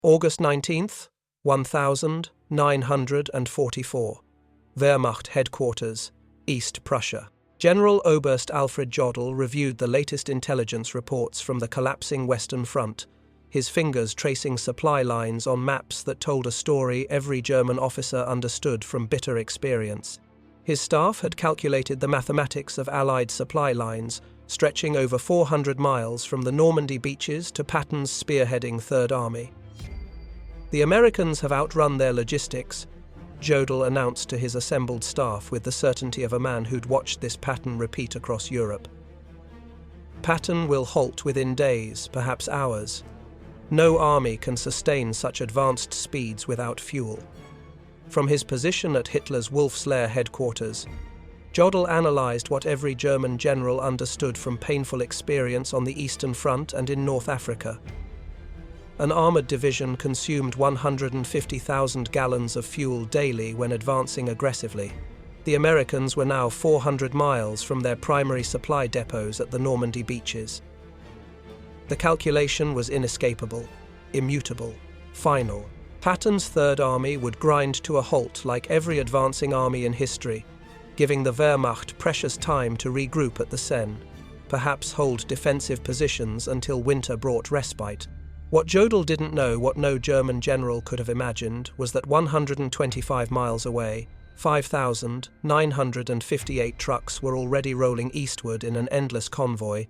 August 19th, 1944. Wehrmacht Headquarters, East Prussia. General Oberst Alfred Jodl reviewed the latest intelligence reports from the collapsing Western Front, his fingers tracing supply lines on maps that told a story every German officer understood from bitter experience. His staff had calculated the mathematics of Allied supply lines, stretching over 400 miles from the Normandy beaches to Patton's spearheading Third Army. "The Americans have outrun their logistics," Jodl announced to his assembled staff with the certainty of a man who'd watched this pattern repeat across Europe. "Patton will halt within days, perhaps hours. No army can sustain such advanced speeds without fuel." From his position at Hitler's Wolf's Lair headquarters, Jodl analyzed what every German general understood from painful experience on the Eastern Front and in North Africa. An armored division consumed 150,000 gallons of fuel daily when advancing aggressively. The Americans were now 400 miles from their primary supply depots at the Normandy beaches. The calculation was inescapable, immutable, final. Patton's Third Army would grind to a halt like every advancing army in history, giving the Wehrmacht precious time to regroup at the Seine, perhaps hold defensive positions until winter brought respite. What Jodl didn't know, what no German general could have imagined, was that 125 miles away, 5,958 trucks were already rolling eastward in an endless convoy,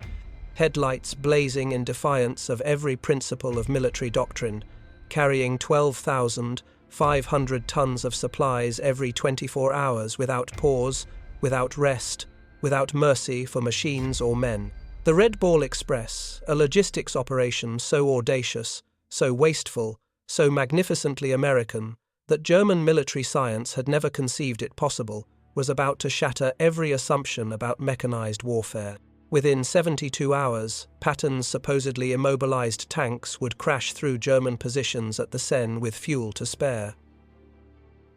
headlights blazing in defiance of every principle of military doctrine, carrying 12,500 tons of supplies every 24 hours without pause, without rest, without mercy for machines or men. The Red Ball Express, a logistics operation so audacious, so wasteful, so magnificently American, that German military science had never conceived it possible, was about to shatter every assumption about mechanized warfare. Within 72 hours, Patton's supposedly immobilized tanks would crash through German positions at the Seine with fuel to spare.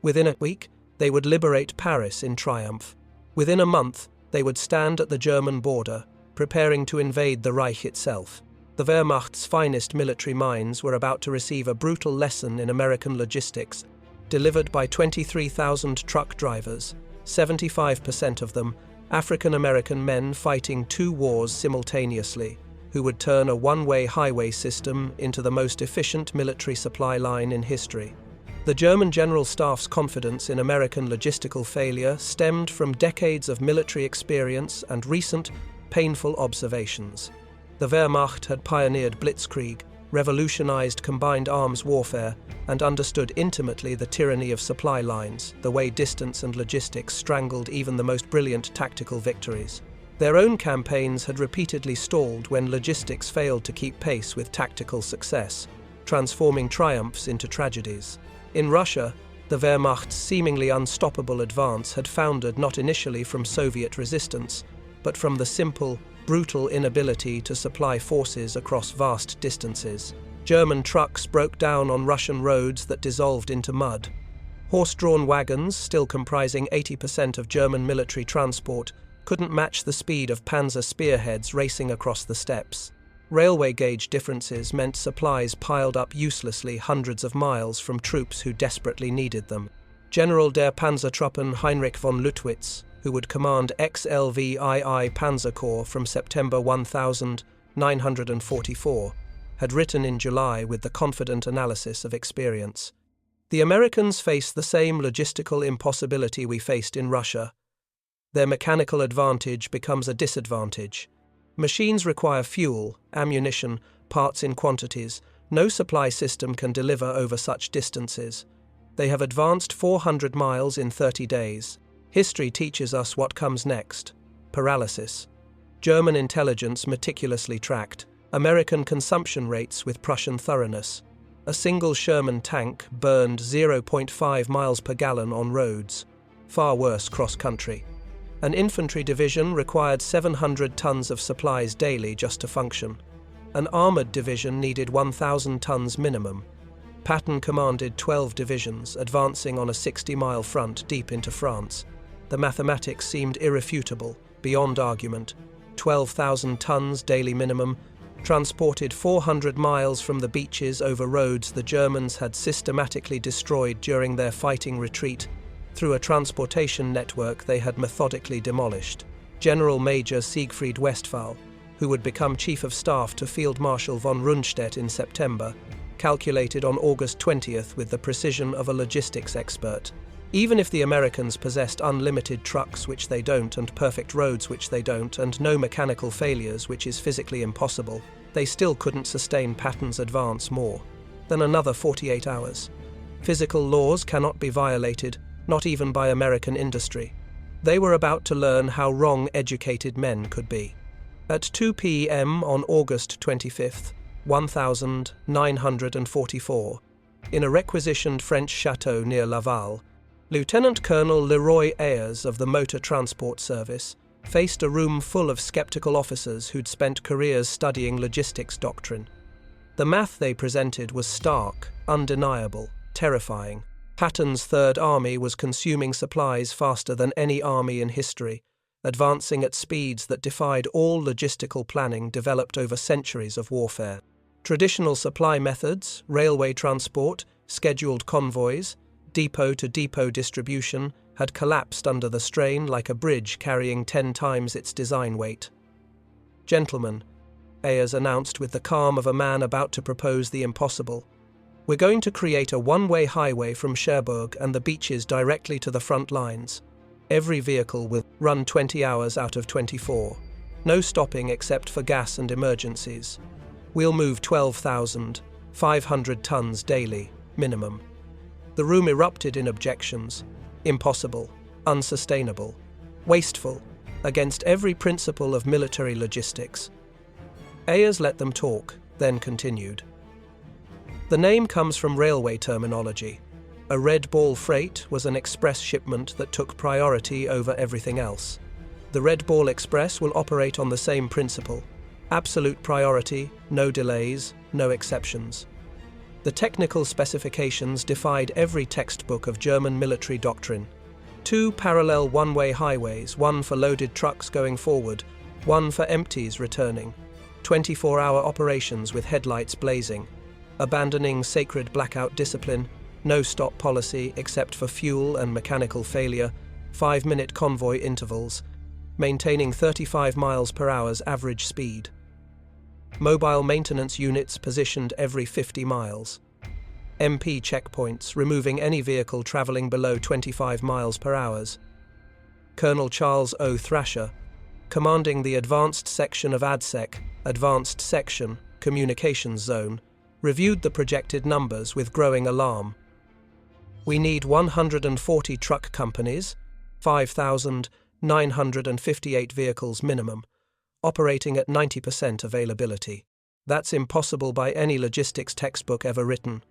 Within a week, they would liberate Paris in triumph. Within a month, they would stand at the German border, preparing to invade the Reich itself. The Wehrmacht's finest military minds were about to receive a brutal lesson in American logistics, delivered by 23,000 truck drivers, 75% of them African-American men fighting two wars simultaneously, who would turn a one-way highway system into the most efficient military supply line in history. The German General Staff's confidence in American logistical failure stemmed from decades of military experience and recent, painful observations. The Wehrmacht had pioneered blitzkrieg, revolutionized combined arms warfare, and understood intimately the tyranny of supply lines, the way distance and logistics strangled even the most brilliant tactical victories. Their own campaigns had repeatedly stalled when logistics failed to keep pace with tactical success, transforming triumphs into tragedies. In Russia, the Wehrmacht's seemingly unstoppable advance had foundered not initially from Soviet resistance, but from the simple, brutal inability to supply forces across vast distances. German trucks broke down on Russian roads that dissolved into mud. Horse-drawn wagons, still comprising 80% of German military transport, couldn't match the speed of panzer spearheads racing across the steppes. Railway gauge differences meant supplies piled up uselessly hundreds of miles from troops who desperately needed them. General der Panzertruppen Heinrich von Luttwitz, who would command XLVII Panzer Corps from September 1944, had written in July with the confident analysis of experience. "The Americans face the same logistical impossibility we faced in Russia. Their mechanical advantage becomes a disadvantage. Machines require fuel, ammunition, parts in quantities. No supply system can deliver over such distances. They have advanced 400 miles in 30 days. History teaches us what comes next: paralysis." German intelligence meticulously tracked American consumption rates with Prussian thoroughness. A single Sherman tank burned 0.5 miles per gallon on roads, far worse cross-country. An infantry division required 700 tons of supplies daily just to function. An armored division needed 1,000 tons minimum. Patton commanded 12 divisions, advancing on a 60-mile front deep into France. The mathematics seemed irrefutable, beyond argument. 12,000 tons daily minimum, Transported 400 miles from the beaches over roads the Germans had systematically destroyed during their fighting retreat, through a transportation network they had methodically demolished. General Major Siegfried Westphal, who would become Chief of Staff to Field Marshal von Rundstedt in September, calculated on August 20th with the precision of a logistics expert. Even if the Americans possessed unlimited trucks, which they don't, and perfect roads, which they don't, and no mechanical failures, which is physically impossible, they still couldn't sustain Patton's advance more than another 48 hours. Physical laws cannot be violated, not even by American industry. They were about to learn how wrong educated men could be. At 2 p.m. on August 25th, 1944, in a requisitioned French chateau near Laval, Lieutenant Colonel Leroy Ayers of the Motor Transport Service faced a room full of skeptical officers who'd spent careers studying logistics doctrine. The math they presented was stark, undeniable, terrifying. Patton's Third Army was consuming supplies faster than any army in history, advancing at speeds that defied all logistical planning developed over centuries of warfare. Traditional supply methods, railway transport, scheduled convoys, depot-to-depot distribution, had collapsed under the strain like a bridge carrying 10 times its design weight. "Gentlemen," Ayers announced with the calm of a man about to propose the impossible, "we're going to create a one-way highway from Cherbourg and the beaches directly to the front lines. Every vehicle will run 20 hours out of 24. No stopping except for gas and emergencies. We'll move 12,500 tons daily, minimum." The room erupted in objections. Impossible, unsustainable, wasteful, against every principle of military logistics. Ayers let them talk, then continued. The name comes from railway terminology. A Red Ball freight was an express shipment that took priority over everything else. The Red Ball Express will operate on the same principle. Absolute priority, no delays, no exceptions. The technical specifications defied every textbook of German military doctrine. 2 parallel one-way highways, one for loaded trucks going forward, one for empties returning. 24-hour operations with headlights blazing. Abandoning sacred blackout discipline, no stop policy except for fuel and mechanical failure, 5-minute convoy intervals, maintaining 35 miles per hour's average speed. Mobile maintenance units positioned every 50 miles. MP checkpoints, removing any vehicle travelling below 25 miles per hour. Colonel Charles O. Thrasher, commanding the Advanced Section of ADSEC, Advanced Section, Communications Zone, reviewed the projected numbers with growing alarm. "We need 140 truck companies, 5,958 vehicles minimum, operating at 90% availability. That's impossible by any logistics textbook ever written."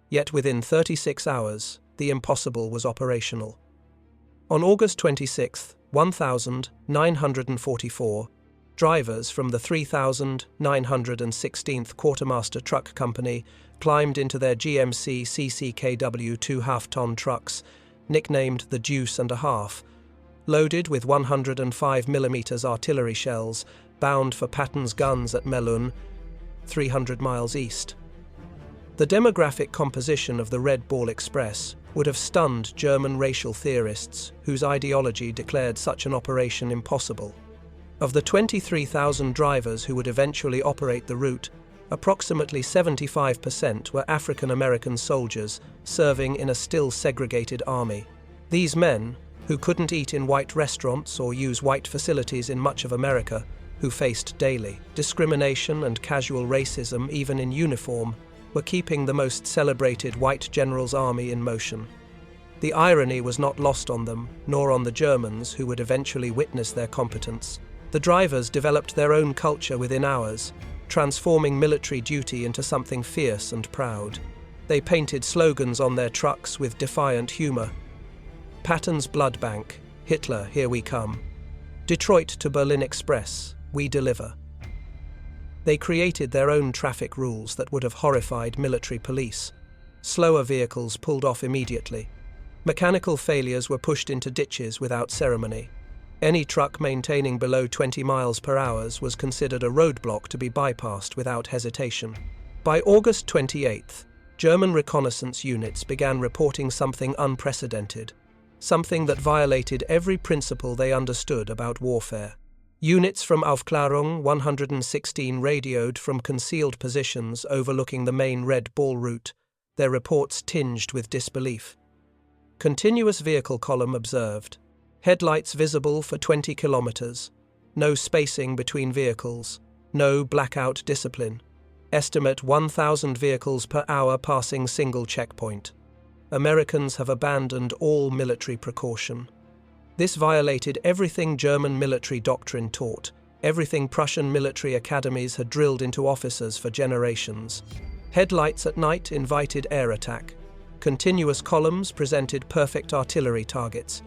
Yet within 36 hours, the impossible was operational. On August 26, 1944, drivers from the 3,916th Quartermaster Truck Company climbed into their GMC CCKW 2.5-ton trucks, nicknamed the Deuce and a Half, loaded with 105mm artillery shells, bound for Patton's guns at Melun, 300 miles east. The demographic composition of the Red Ball Express would have stunned German racial theorists whose ideology declared such an operation impossible. Of the 23,000 drivers who would eventually operate the route, approximately 75% were African American soldiers serving in a still segregated army. These men, who couldn't eat in white restaurants or use white facilities in much of America, who faced daily discrimination and casual racism even in uniform, were keeping the most celebrated white general's army in motion. The irony was not lost on them, nor on the Germans who would eventually witness their competence. The drivers developed their own culture within hours, transforming military duty into something fierce and proud. They painted slogans on their trucks with defiant humor. Patton's Blood Bank, Hitler, here we come. Detroit to Berlin Express, we deliver. They created their own traffic rules that would have horrified military police. Slower vehicles pulled off immediately. Mechanical failures were pushed into ditches without ceremony. Any truck maintaining below 20 miles per hour was considered a roadblock to be bypassed without hesitation. By August 28th, German reconnaissance units began reporting something unprecedented, something that violated every principle they understood about warfare. Units from Aufklärung 116 radioed from concealed positions overlooking the main Red Ball route, their reports tinged with disbelief. Continuous vehicle column observed. Headlights visible for 20 kilometers. No spacing between vehicles. No blackout discipline. Estimate 1,000 vehicles per hour passing single checkpoint. Americans have abandoned all military precaution. This violated everything German military doctrine taught, everything Prussian military academies had drilled into officers for generations. Headlights at night invited air attack. Continuous columns presented perfect artillery targets.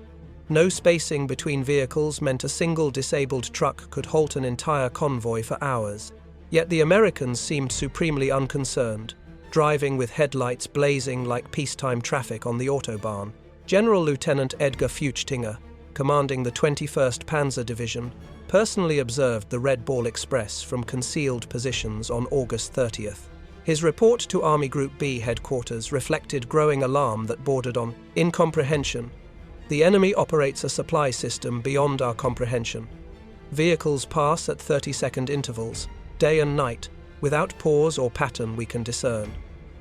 No spacing between vehicles meant a single disabled truck could halt an entire convoy for hours. Yet the Americans seemed supremely unconcerned, driving with headlights blazing like peacetime traffic on the Autobahn. General Lieutenant Edgar Feuchtinger, commanding the 21st Panzer Division, personally observed the Red Ball Express from concealed positions on August 30th. His report to Army Group B headquarters reflected growing alarm that bordered on incomprehension. The enemy operates a supply system beyond our comprehension. Vehicles pass at 30-second intervals, day and night, without pause or pattern we can discern.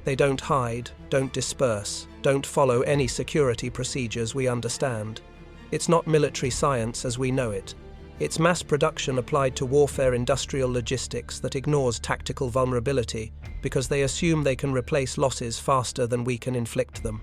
They don't hide, don't disperse, don't follow any security procedures we understand. It's not military science as we know it. It's mass production applied to warfare industrial logistics that ignores tactical vulnerability because they assume they can replace losses faster than we can inflict them.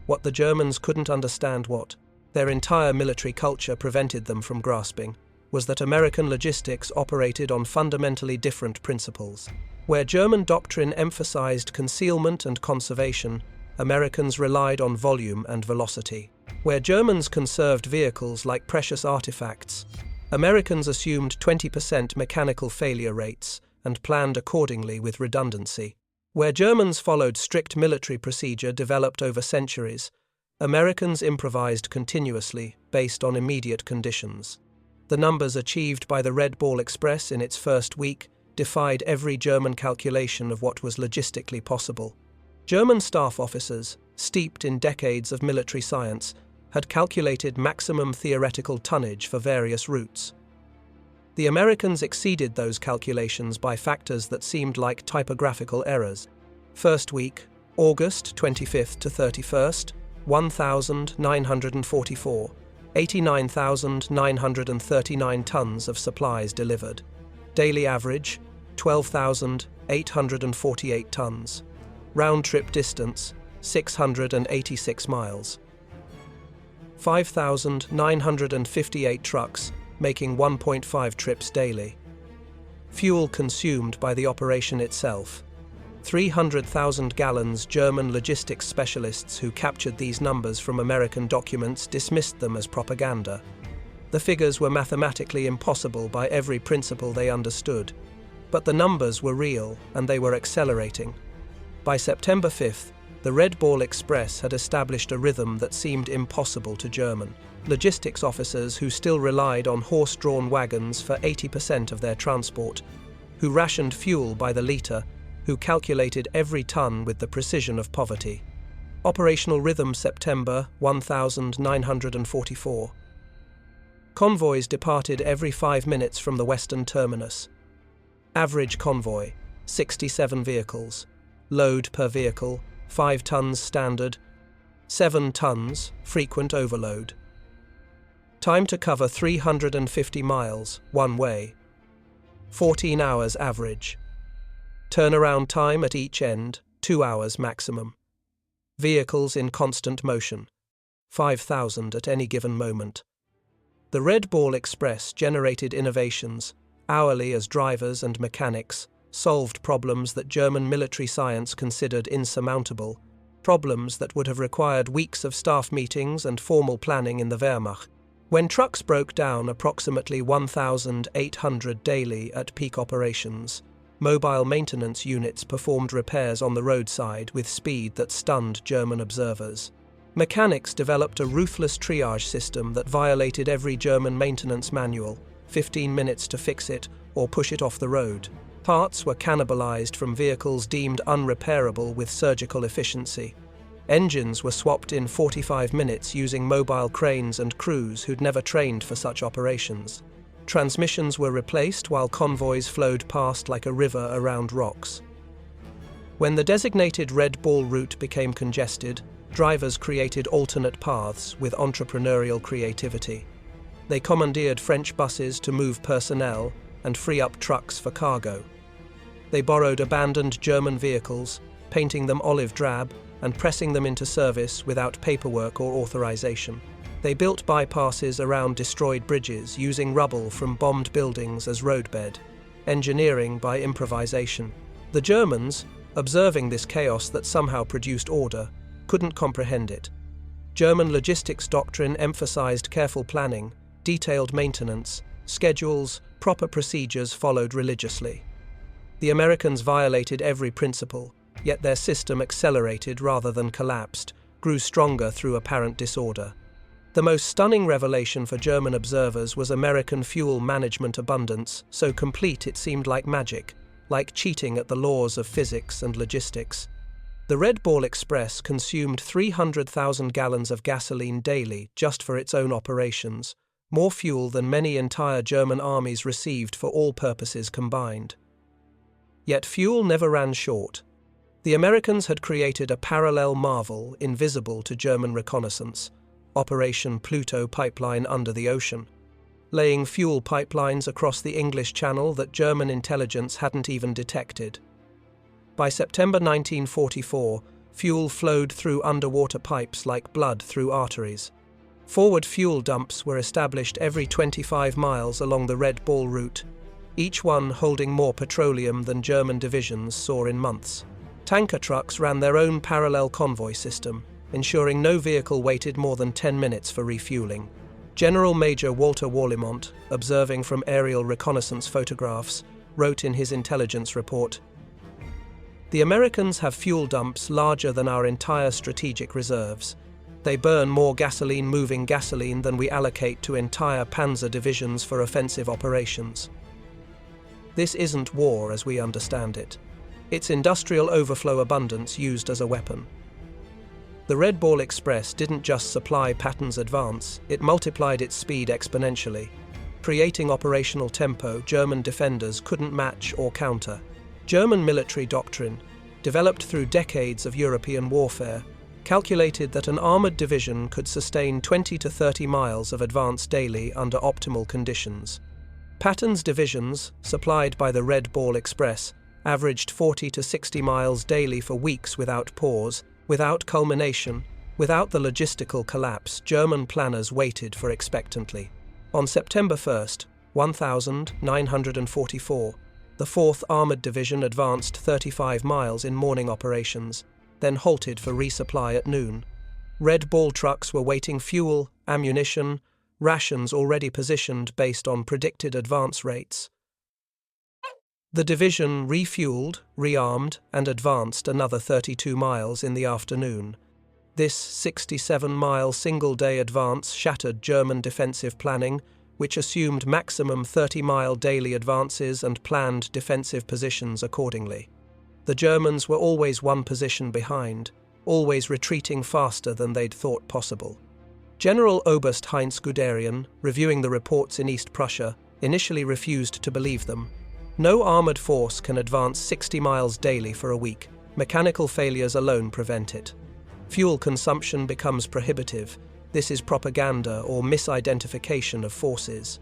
What the Germans couldn't understand, what their entire military culture prevented them from grasping, was that American logistics operated on fundamentally different principles. Where German doctrine emphasized concealment and conservation, Americans relied on volume and velocity. Where Germans conserved vehicles like precious artifacts, Americans assumed 20% mechanical failure rates and planned accordingly with redundancy. Where Germans followed strict military procedure developed over centuries, Americans improvised continuously based on immediate conditions. The numbers achieved by the Red Ball Express in its first week defied every German calculation of what was logistically possible. German staff officers, steeped in decades of military science, had calculated maximum theoretical tonnage for various routes. The Americans exceeded those calculations by factors that seemed like typographical errors. First week, August 25th to 31st, 1,944, 89,939 tons of supplies delivered. Daily average, 12,848 tons. Round-trip distance, 686 miles. 5,958 trucks, making 1.5 trips daily. Fuel consumed by the operation itself. 300,000 gallons. German logistics specialists who captured these numbers from American documents dismissed them as propaganda. The figures were mathematically impossible by every principle they understood, but the numbers were real and they were accelerating. By September 5th, the Red Ball Express had established a rhythm that seemed impossible to German logistics officers who still relied on horse-drawn wagons for 80% of their transport, who rationed fuel by the litre, who calculated every ton with the precision of poverty. Operational rhythm September 1944. Convoys departed every 5 minutes from the western terminus. Average convoy, 67 vehicles. Load per vehicle, 5 tons standard, 7 tons, frequent overload. Time to cover 350 miles, one way. 14 hours average. Turnaround time at each end, 2 hours maximum. Vehicles in constant motion, 5,000 at any given moment. The Red Ball Express generated innovations, hourly as drivers and mechanics, solved problems that German military science considered insurmountable, problems that would have required weeks of staff meetings and formal planning in the Wehrmacht. When trucks broke down approximately 1,800 daily at peak operations, mobile maintenance units performed repairs on the roadside with speed that stunned German observers. Mechanics developed a ruthless triage system that violated every German maintenance manual, 15 minutes to fix it or push it off the road. Parts were cannibalized from vehicles deemed unrepairable with surgical efficiency. Engines were swapped in 45 minutes using mobile cranes and crews who'd never trained for such operations. Transmissions were replaced while convoys flowed past like a river around rocks. When the designated Red Ball route became congested, drivers created alternate paths with entrepreneurial creativity. They commandeered French buses to move personnel and free up trucks for cargo. They borrowed abandoned German vehicles, painting them olive drab and pressing them into service without paperwork or authorization. They built bypasses around destroyed bridges using rubble from bombed buildings as roadbed, engineering by improvisation. The Germans, observing this chaos that somehow produced order, couldn't comprehend it. German logistics doctrine emphasized careful planning, detailed maintenance, schedules, proper procedures followed religiously. The Americans violated every principle, yet their system accelerated rather than collapsed, grew stronger through apparent disorder. The most stunning revelation for German observers was American fuel management abundance, so complete it seemed like magic, like cheating at the laws of physics and logistics. The Red Ball Express consumed 300,000 gallons of gasoline daily just for its own operations, more fuel than many entire German armies received for all purposes combined. Yet fuel never ran short. The Americans had created a parallel marvel invisible to German reconnaissance, Operation Pluto pipeline under the ocean, laying fuel pipelines across the English Channel that German intelligence hadn't even detected. By September 1944, fuel flowed through underwater pipes like blood through arteries. Forward fuel dumps were established every 25 miles along the Red Ball route, each one holding more petroleum than German divisions saw in months. Tanker trucks ran their own parallel convoy system, ensuring no vehicle waited more than 10 minutes for refueling. General Major Walter Warlimont, observing from aerial reconnaissance photographs, wrote in his intelligence report, "The Americans have fuel dumps larger than our entire strategic reserves. They burn more gasoline moving gasoline than we allocate to entire panzer divisions for offensive operations. This isn't war as we understand it. It's industrial overflow abundance used as a weapon." The Red Ball Express didn't just supply Patton's advance, it multiplied its speed exponentially, creating operational tempo German defenders couldn't match or counter. German military doctrine, developed through decades of European warfare, calculated that an armoured division could sustain 20 to 30 miles of advance daily under optimal conditions. Patton's divisions, supplied by the Red Ball Express, averaged 40 to 60 miles daily for weeks without pause, without culmination, without the logistical collapse German planners waited for expectantly. On September 1st, 1944, the 4th Armoured Division advanced 35 miles in morning operations, then halted for resupply at noon. Red Ball trucks were waiting fuel, ammunition, rations already positioned based on predicted advance rates. The division refueled, rearmed, and advanced another 32 miles in the afternoon. This 67-mile single-day advance shattered German defensive planning, which assumed maximum 30-mile daily advances and planned defensive positions accordingly. The Germans were always one position behind, always retreating faster than they'd thought possible. General Oberst Heinz Guderian, reviewing the reports in East Prussia, initially refused to believe them. No armoured force can advance 60 miles daily for a week. Mechanical failures alone prevent it. Fuel consumption becomes prohibitive. This is propaganda or misidentification of forces.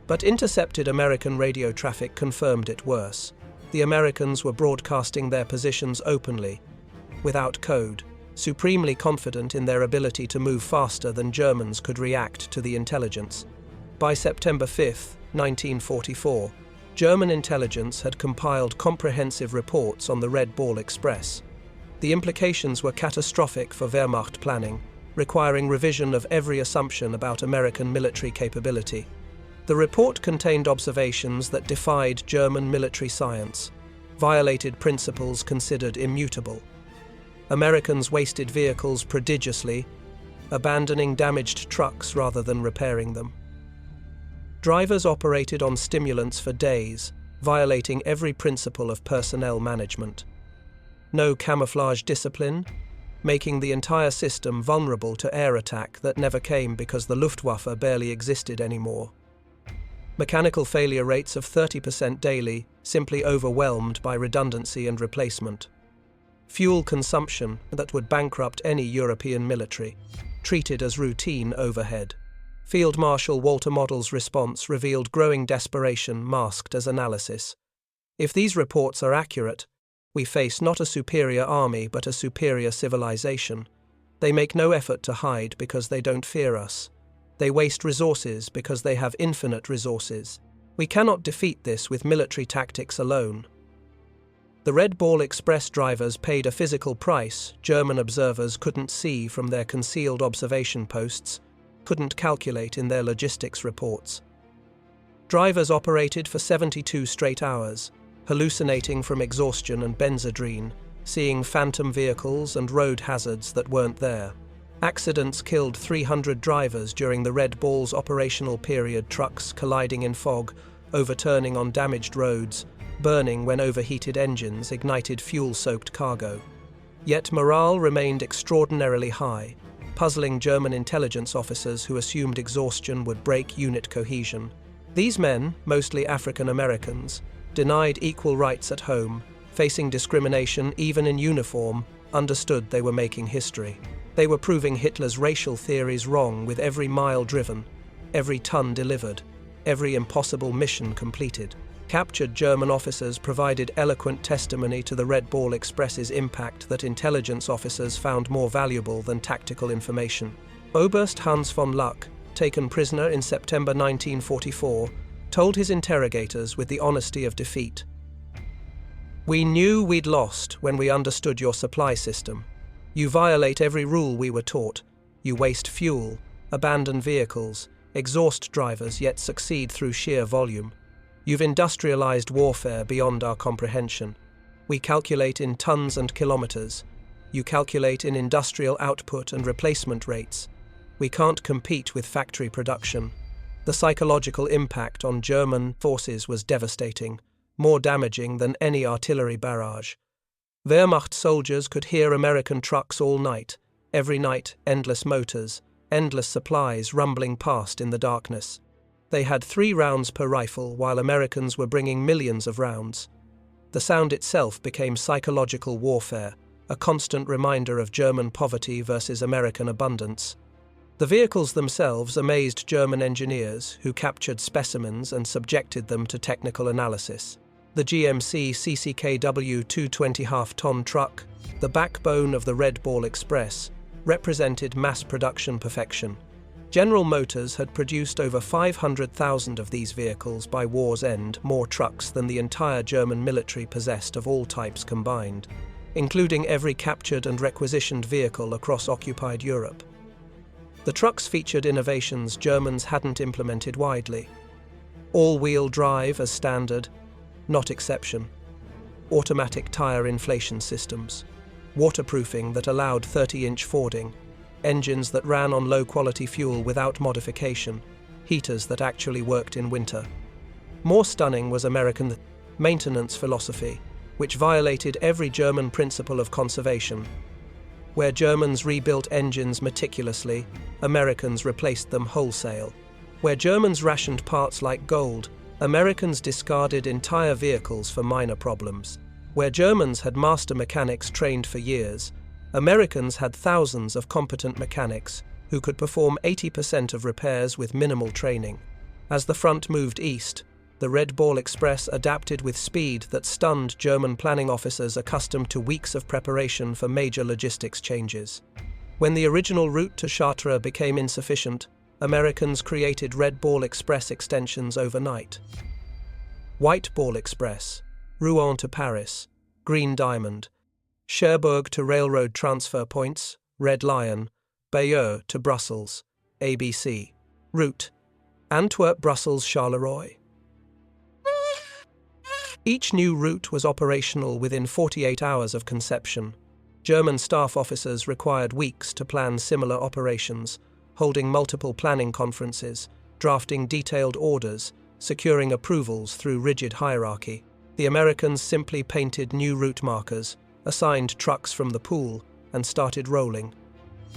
But intercepted American radio traffic confirmed it worse. The Americans were broadcasting their positions openly, without code, supremely confident in their ability to move faster than Germans could react to the intelligence. By September 5, 1944, German intelligence had compiled comprehensive reports on the Red Ball Express. The implications were catastrophic for Wehrmacht planning, requiring revision of every assumption about American military capability. The report contained observations that defied German military science, violated principles considered immutable. Americans wasted vehicles prodigiously, abandoning damaged trucks rather than repairing them. Drivers operated on stimulants for days, violating every principle of personnel management. No camouflage discipline, making the entire system vulnerable to air attack that never came because the Luftwaffe barely existed anymore. Mechanical failure rates of 30% daily, simply overwhelmed by redundancy and replacement. Fuel consumption that would bankrupt any European military, treated as routine overhead. Field Marshal Walter Model's response revealed growing desperation masked as analysis. If these reports are accurate, we face not a superior army but a superior civilization. They make no effort to hide because they don't fear us. They waste resources because they have infinite resources. We cannot defeat this with military tactics alone. The Red Ball Express drivers paid a physical price German observers couldn't see from their concealed observation posts, couldn't calculate in their logistics reports. Drivers operated for 72 straight hours, hallucinating from exhaustion and benzodrine, seeing phantom vehicles and road hazards that weren't there. Accidents killed 300 drivers during the Red Ball's operational period, trucks colliding in fog, overturning on damaged roads, burning when overheated engines ignited fuel-soaked cargo. Yet morale remained extraordinarily high, puzzling German intelligence officers who assumed exhaustion would break unit cohesion. These men, mostly African Americans, denied equal rights at home, facing discrimination even in uniform, understood they were making history. They were proving Hitler's racial theories wrong with every mile driven, every ton delivered, every impossible mission completed. Captured German officers provided eloquent testimony to the Red Ball Express's impact that intelligence officers found more valuable than tactical information. Oberst Hans von Luck, taken prisoner in September 1944, told his interrogators with the honesty of defeat, "We knew we'd lost when we understood your supply system. You violate every rule we were taught. You waste fuel, abandon vehicles, exhaust drivers yet succeed through sheer volume. You've industrialized warfare beyond our comprehension. We calculate in tons and kilometers. You calculate in industrial output and replacement rates. We can't compete with factory production." The psychological impact on German forces was devastating, more damaging than any artillery barrage. Wehrmacht soldiers could hear American trucks all night, every night endless motors, endless supplies rumbling past in the darkness. They had 3 rounds per rifle while Americans were bringing millions of rounds. The sound itself became psychological warfare, a constant reminder of German poverty versus American abundance. The vehicles themselves amazed German engineers who captured specimens and subjected them to technical analysis. The GMC CCKW 20-half-ton truck, the backbone of the Red Ball Express, represented mass production perfection. General Motors had produced over 500,000 of these vehicles by war's end, more trucks than the entire German military possessed of all types combined, including every captured and requisitioned vehicle across occupied Europe. The trucks featured innovations Germans hadn't implemented widely. All-wheel drive as standard, not exception. Automatic tire inflation systems. Waterproofing that allowed 30-inch fording. Engines that ran on low-quality fuel without modification. Heaters that actually worked in winter. More stunning was American maintenance philosophy, which violated every German principle of conservation. Where Germans rebuilt engines meticulously, Americans replaced them wholesale. Where Germans rationed parts like gold, Americans discarded entire vehicles for minor problems. Where Germans had master mechanics trained for years, Americans had thousands of competent mechanics who could perform 80% of repairs with minimal training. As the front moved east, the Red Ball Express adapted with speed that stunned German planning officers accustomed to weeks of preparation for major logistics changes. When the original route to Chartres became insufficient, Americans created Red Ball Express extensions overnight. White Ball Express, Rouen to Paris, Green Diamond, Cherbourg to railroad transfer points, Red Lion, Bayeux to Brussels, ABC. Route, Antwerp-Brussels-Charleroi. Each new route was operational within 48 hours of conception. German staff officers required weeks to plan similar operations, holding multiple planning conferences, drafting detailed orders, securing approvals through rigid hierarchy. The Americans simply painted new route markers, assigned trucks from the pool, and started rolling.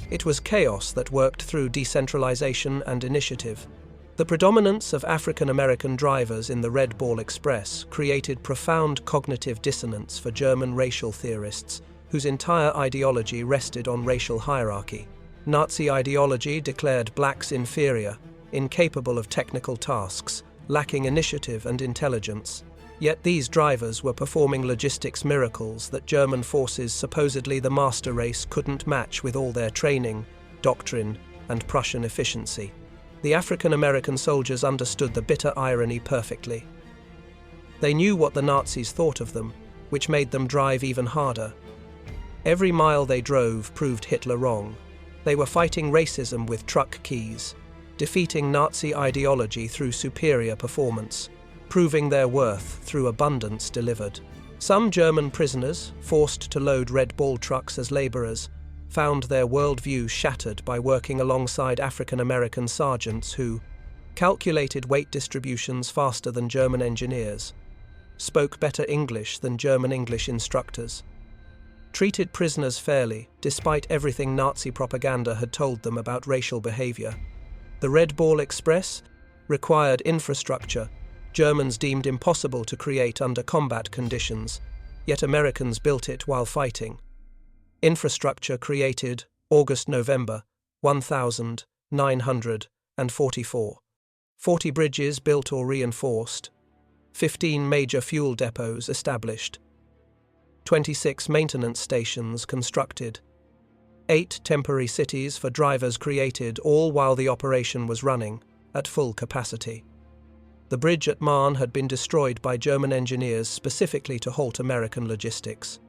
It was chaos that worked through decentralization and initiative. The predominance of African American drivers in the Red Ball Express created profound cognitive dissonance for German racial theorists, whose entire ideology rested on racial hierarchy. Nazi ideology declared blacks inferior, incapable of technical tasks, lacking initiative and intelligence. Yet these drivers were performing logistics miracles that German forces, supposedly the master race, couldn't match with all their training, doctrine, and Prussian efficiency. The African American soldiers understood the bitter irony perfectly. They knew what the Nazis thought of them, which made them drive even harder. Every mile they drove proved Hitler wrong. They were fighting racism with truck keys, defeating Nazi ideology through superior performance, proving their worth through abundance delivered. Some German prisoners, forced to load Red Ball trucks as laborers, found their worldview shattered by working alongside African American sergeants who calculated weight distributions faster than German engineers, spoke better English than German English instructors, treated prisoners fairly despite everything Nazi propaganda had told them about racial behavior. The Red Ball Express required infrastructure Germans deemed impossible to create under combat conditions, yet Americans built it while fighting. Infrastructure created August-November 1944. 40 bridges built or reinforced. 15 major fuel depots established. 26 maintenance stations constructed. 8 temporary cities for drivers created, all while the operation was running at full capacity. The bridge at Marne had been destroyed by German engineers specifically to halt American logistics.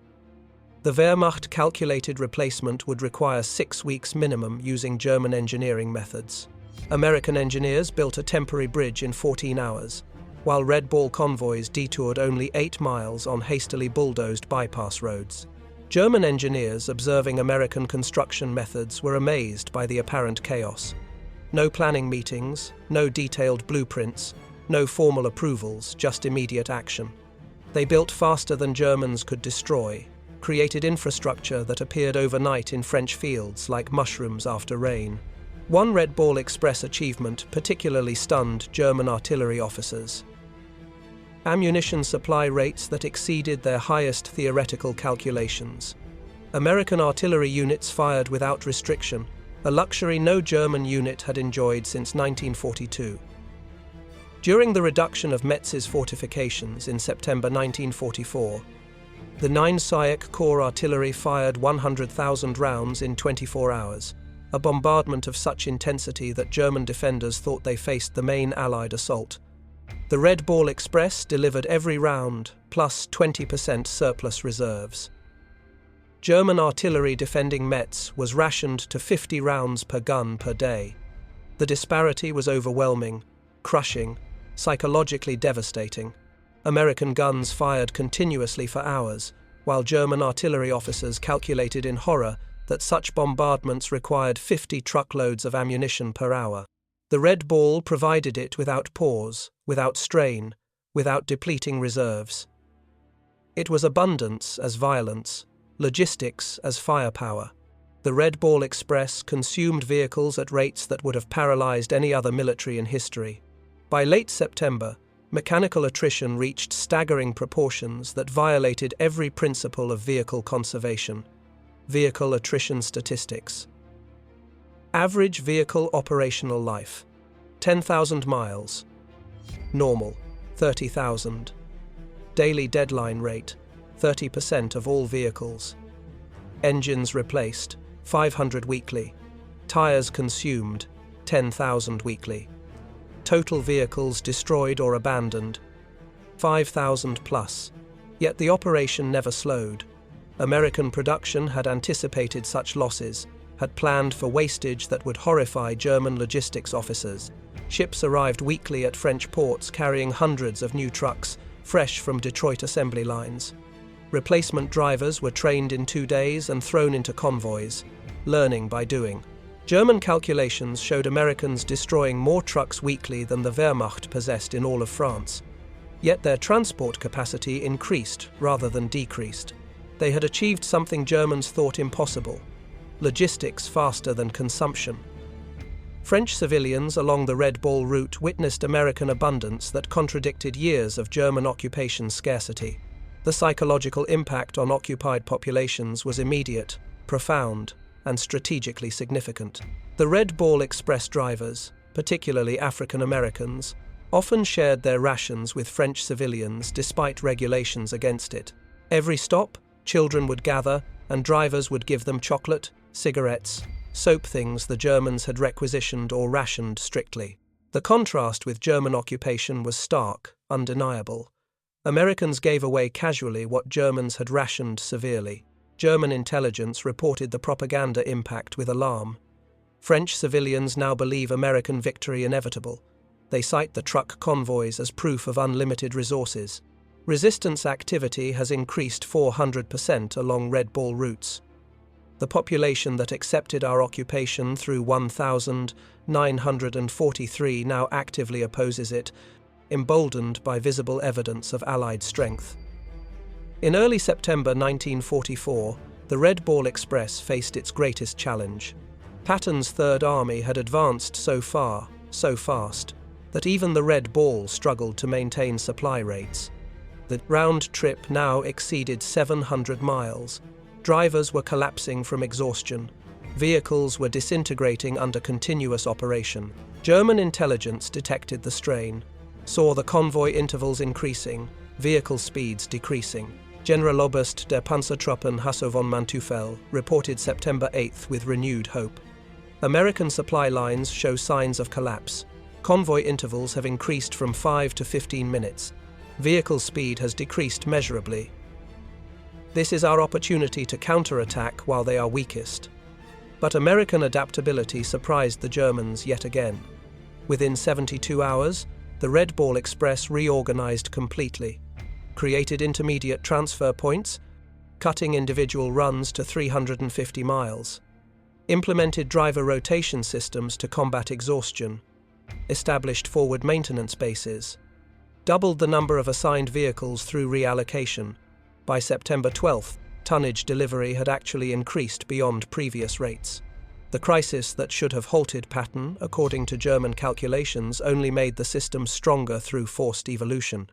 The Wehrmacht calculated replacement would require 6 weeks minimum using German engineering methods. American engineers built a temporary bridge in 14 hours, while Red Ball convoys detoured only 8 miles on hastily bulldozed bypass roads. German engineers observing American construction methods were amazed by the apparent chaos. No planning meetings, no detailed blueprints, no formal approvals, just immediate action. They built faster than Germans could destroy, created infrastructure that appeared overnight in French fields like mushrooms after rain. One Red Ball Express achievement particularly stunned German artillery officers. Ammunition supply rates that exceeded their highest theoretical calculations. American artillery units fired without restriction, a luxury no German unit had enjoyed since 1942. During the reduction of Metz's fortifications in September 1944, the 9 Saarbrücken Corps artillery fired 100,000 rounds in 24 hours, a bombardment of such intensity that German defenders thought they faced the main Allied assault. The Red Ball Express delivered every round, plus 20% surplus reserves. German artillery defending Metz was rationed to 50 rounds per gun per day. The disparity was overwhelming, crushing, psychologically devastating. American guns fired continuously for hours, while German artillery officers calculated in horror that such bombardments required 50 truckloads of ammunition per hour. The Red Ball provided it without pause, without strain, without depleting reserves. It was abundance as violence, logistics as firepower. The Red Ball Express consumed vehicles at rates that would have paralyzed any other military in history. By late September, mechanical attrition reached staggering proportions that violated every principle of vehicle conservation. Vehicle attrition statistics. Average vehicle operational life, 10,000 miles. Normal, 30,000. Daily deadline rate, 30% of all vehicles. Engines replaced, 500 weekly. Tires consumed, 10,000 weekly. Total vehicles destroyed or abandoned, 5,000 plus. Yet the operation never slowed. American production had anticipated such losses, had planned for wastage that would horrify German logistics officers. Ships arrived weekly at French ports carrying hundreds of new trucks, fresh from Detroit assembly lines. Replacement drivers were trained in 2 days and thrown into convoys, learning by doing. German calculations showed Americans destroying more trucks weekly than the Wehrmacht possessed in all of France. Yet their transport capacity increased rather than decreased. They had achieved something Germans thought impossible: logistics faster than consumption. French civilians along the Red Ball route witnessed American abundance that contradicted years of German occupation scarcity. The psychological impact on occupied populations was immediate, profound, and strategically significant. The Red Ball Express drivers, particularly African Americans, often shared their rations with French civilians despite regulations against it. Every stop, children would gather, and drivers would give them chocolate, cigarettes, soap, things the Germans had requisitioned or rationed strictly. The contrast with German occupation was stark, undeniable. Americans gave away casually what Germans had rationed severely. German intelligence reported the propaganda impact with alarm. French civilians now believe American victory inevitable. They cite the truck convoys as proof of unlimited resources. Resistance activity has increased 400% along Red Ball routes. The population that accepted our occupation through 1,943 now actively opposes it, emboldened by visible evidence of Allied strength. In early September 1944, the Red Ball Express faced its greatest challenge. Patton's Third Army had advanced so far, so fast, that even the Red Ball struggled to maintain supply rates. The round trip now exceeded 700 miles. Drivers were collapsing from exhaustion. Vehicles were disintegrating under continuous operation. German intelligence detected the strain, saw the convoy intervals increasing, vehicle speeds decreasing. Generaloberst der Panzertruppen Hasso von Manteuffel reported September 8 with renewed hope. American supply lines show signs of collapse. Convoy intervals have increased from 5 to 15 minutes. Vehicle speed has decreased measurably. This is our opportunity to counterattack while they are weakest. But American adaptability surprised the Germans yet again. Within 72 hours, the Red Ball Express reorganized completely, created intermediate transfer points, cutting individual runs to 350 miles, implemented driver rotation systems to combat exhaustion, established forward maintenance bases, doubled the number of assigned vehicles through reallocation. By September 12, tonnage delivery had actually increased beyond previous rates. The crisis that should have halted Patton, according to German calculations, only made the system stronger through forced evolution.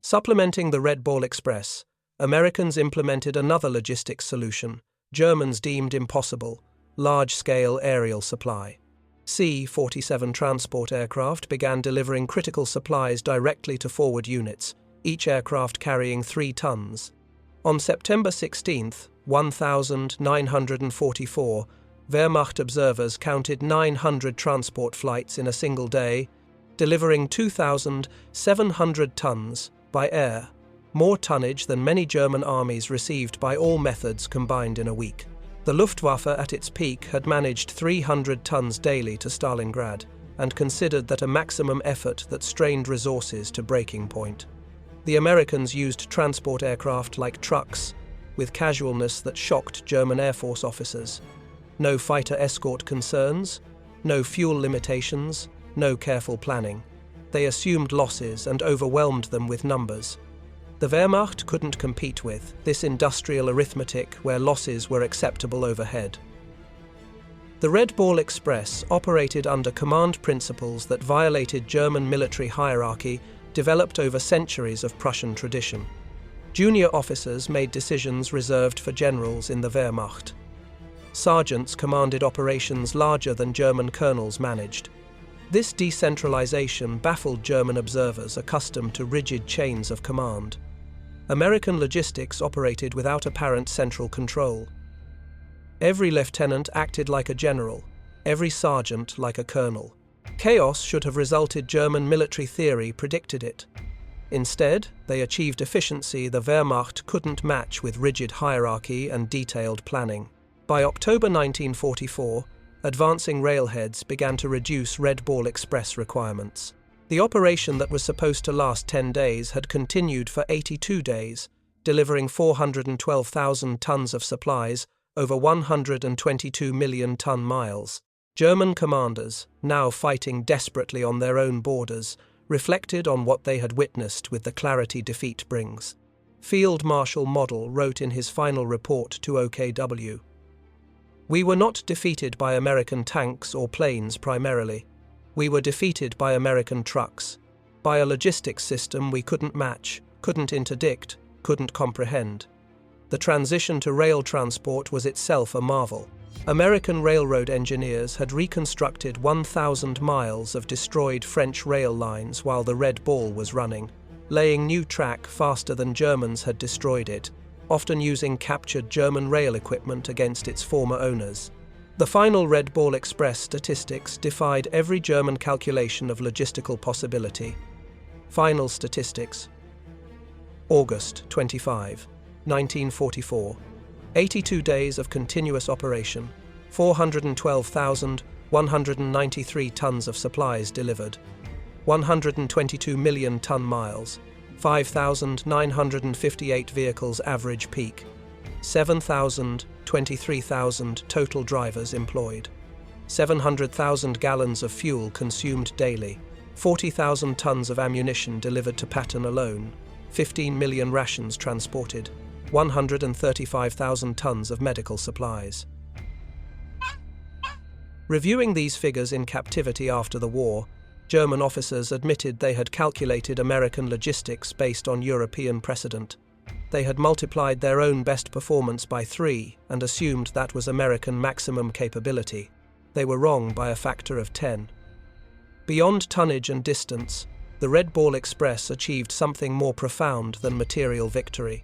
Supplementing the Red Ball Express, Americans implemented another logistics solution Germans deemed impossible: large-scale aerial supply. C-47 transport aircraft began delivering critical supplies directly to forward units, each aircraft carrying 3 tons. On September 16, 1944, Wehrmacht observers counted 900 transport flights in a single day, delivering 2,700 tons by air, more tonnage than many German armies received by all methods combined in a week. The Luftwaffe at its peak had managed 300 tons daily to Stalingrad and considered that a maximum effort that strained resources to breaking point. The Americans used transport aircraft like trucks, with casualness that shocked German Air Force officers. No fighter escort concerns, no fuel limitations, no careful planning. They assumed losses and overwhelmed them with numbers. The Wehrmacht couldn't compete with this industrial arithmetic where losses were acceptable overhead. The Red Ball Express operated under command principles that violated German military hierarchy developed over centuries of Prussian tradition. Junior officers made decisions reserved for generals in the Wehrmacht. Sergeants commanded operations larger than German colonels managed. This decentralization baffled German observers accustomed to rigid chains of command. American logistics operated without apparent central control. Every lieutenant acted like a general, every sergeant like a colonel. Chaos should have resulted. German military theory predicted it. Instead, they achieved efficiency the Wehrmacht couldn't match with rigid hierarchy and detailed planning. By October 1944, advancing railheads began to reduce Red Ball Express requirements. The operation that was supposed to last 10 days had continued for 82 days, delivering 412,000 tons of supplies over 122 million ton-miles. German commanders, now fighting desperately on their own borders, reflected on what they had witnessed with the clarity defeat brings. Field Marshal Model wrote in his final report to OKW, "We were not defeated by American tanks or planes primarily. We were defeated by American trucks, by a logistics system we couldn't match, couldn't interdict, couldn't comprehend. The transition to rail transport was itself a marvel. American railroad engineers had reconstructed 1,000 miles of destroyed French rail lines while the Red Ball was running, laying new track faster than Germans had destroyed it, often using captured German rail equipment against its former owners. The final Red Ball Express statistics defied every German calculation of logistical possibility. Final statistics. August 25, 1944. 82 days of continuous operation, 412,193 tons of supplies delivered, 122 million ton-miles, 5,958 vehicles average peak, 23,000 total drivers employed, 700,000 gallons of fuel consumed daily, 40,000 tons of ammunition delivered to Patton alone, 15 million rations transported, 135,000 tons of medical supplies. Reviewing these figures in captivity after the war, German officers admitted they had calculated American logistics based on European precedent. They had multiplied their own best performance by 3 and assumed that was American maximum capability. They were wrong by a factor of 10. Beyond tonnage and distance, the Red Ball Express achieved something more profound than material victory.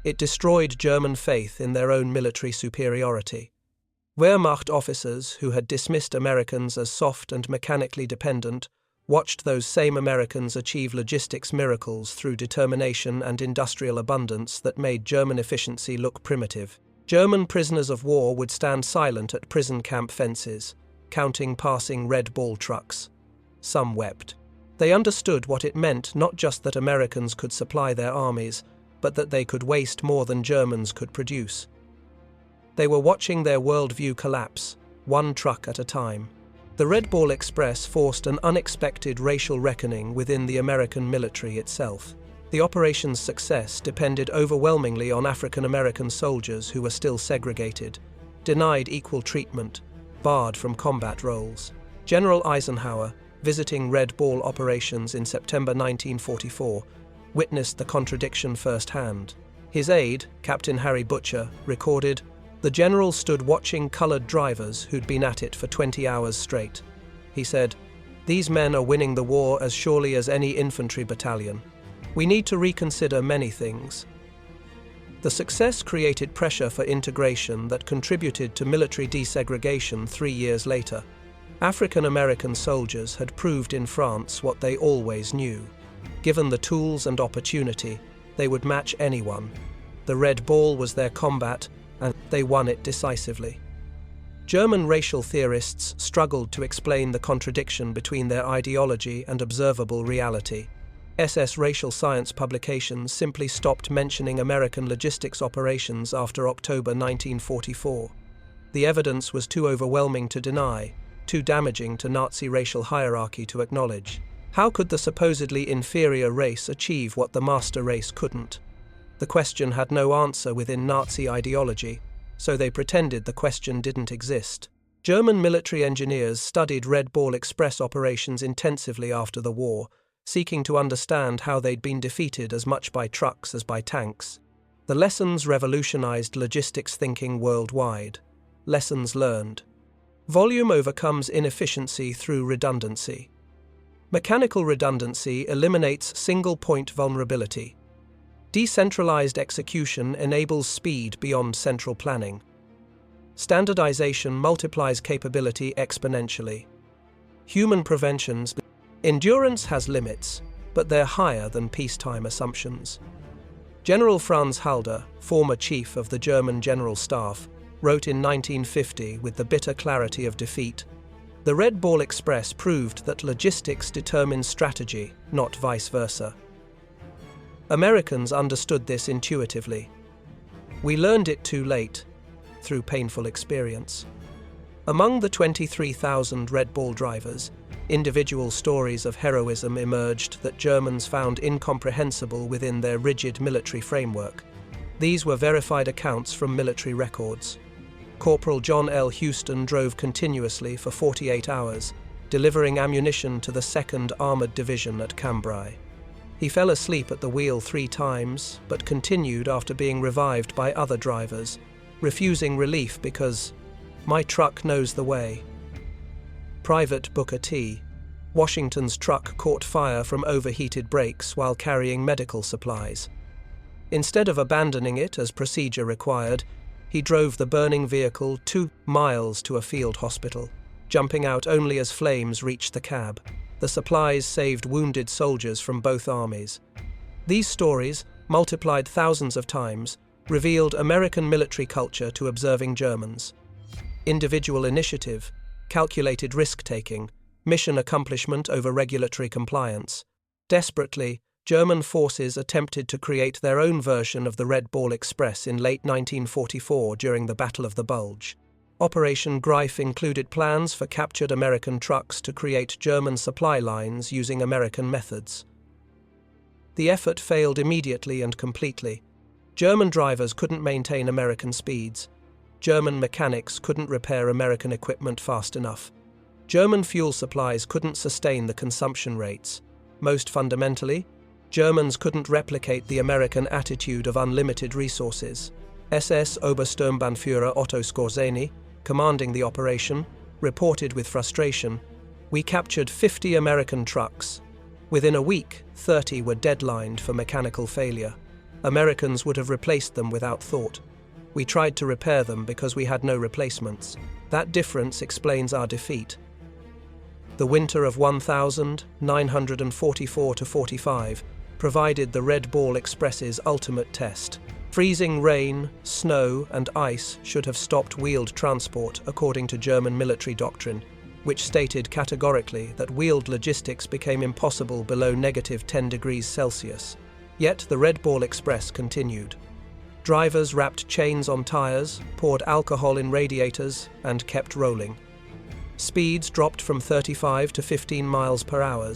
It destroyed German faith in their own military superiority. Wehrmacht officers who had dismissed Americans as soft and mechanically dependent watched those same Americans achieve logistics miracles through determination and industrial abundance that made German efficiency look primitive. German prisoners of war would stand silent at prison camp fences, counting passing Red Ball trucks. Some wept. They understood what it meant, not just that Americans could supply their armies, but that they could waste more than Germans could produce. They were watching their worldview collapse, one truck at a time. The Red Ball Express forced an unexpected racial reckoning within the American military itself. The operation's success depended overwhelmingly on African American soldiers who were still segregated, denied equal treatment, barred from combat roles. General Eisenhower, visiting Red Ball operations in September 1944, witnessed the contradiction firsthand. His aide, Captain Harry Butcher, recorded, "The general stood watching colored drivers who'd been at it for 20 hours straight. He said, 'These men are winning the war as surely as any infantry battalion. We need to reconsider many things.'" The success created pressure for integration that contributed to military desegregation 3 years later. African American soldiers had proved in France what they always knew. Given the tools and opportunity, they would match anyone. The Red Ball was their combat, and they won it decisively. German racial theorists struggled to explain the contradiction between their ideology and observable reality. SS racial science publications simply stopped mentioning American logistics operations after October 1944. The evidence was too overwhelming to deny, too damaging to Nazi racial hierarchy to acknowledge. How could the supposedly inferior race achieve what the master race couldn't? The question had no answer within Nazi ideology, so they pretended the question didn't exist. German military engineers studied Red Ball Express operations intensively after the war, seeking to understand how they'd been defeated as much by trucks as by tanks. The lessons revolutionized logistics thinking worldwide. Lessons learned. Volume overcomes inefficiency through redundancy. Mechanical redundancy eliminates single-point vulnerability. Decentralized execution enables speed beyond central planning. Standardization multiplies capability exponentially. Human preventions. Endurance has limits, but they're higher than peacetime assumptions. General Franz Halder, former chief of the German General Staff, wrote in 1950 with the bitter clarity of defeat, "The Red Ball Express proved that logistics determines strategy, not vice versa." Americans understood this intuitively. We learned it too late, through painful experience. Among the 23,000 Red Ball drivers, individual stories of heroism emerged that Germans found incomprehensible within their rigid military framework. These were verified accounts from military records. Corporal John L. Houston drove continuously for 48 hours, delivering ammunition to the 2nd Armored Division at Cambrai. He fell asleep at the wheel 3 times, but continued after being revived by other drivers, refusing relief because, "My truck knows the way." Private Booker T. Washington's truck caught fire from overheated brakes while carrying medical supplies. Instead of abandoning it as procedure required, he drove the burning vehicle 2 miles to a field hospital, jumping out only as flames reached the cab. The supplies saved wounded soldiers from both armies. These stories, multiplied thousands of times, revealed American military culture to observing Germans. Individual initiative, calculated risk-taking, mission accomplishment over regulatory compliance. Desperately, German forces attempted to create their own version of the Red Ball Express in late 1944 during the Battle of the Bulge. Operation Greif included plans for captured American trucks to create German supply lines using American methods. The effort failed immediately and completely. German drivers couldn't maintain American speeds. German mechanics couldn't repair American equipment fast enough. German fuel supplies couldn't sustain the consumption rates. Most fundamentally, Germans couldn't replicate the American attitude of unlimited resources. SS Obersturmbannführer Otto Skorzeny, commanding the operation, reported with frustration, "We captured 50 American trucks. Within a week, 30 were deadlined for mechanical failure. Americans would have replaced them without thought. We tried to repair them because we had no replacements. That difference explains our defeat." The winter of 1944–45 provided the Red Ball Express's ultimate test. Freezing rain, snow, and ice should have stopped wheeled transport according to German military doctrine, which stated categorically that wheeled logistics became impossible below -10 degrees Celsius. Yet the Red Ball Express continued. Drivers wrapped chains on tires, poured alcohol in radiators, and kept rolling. Speeds dropped from 35 to 15 miles per hour,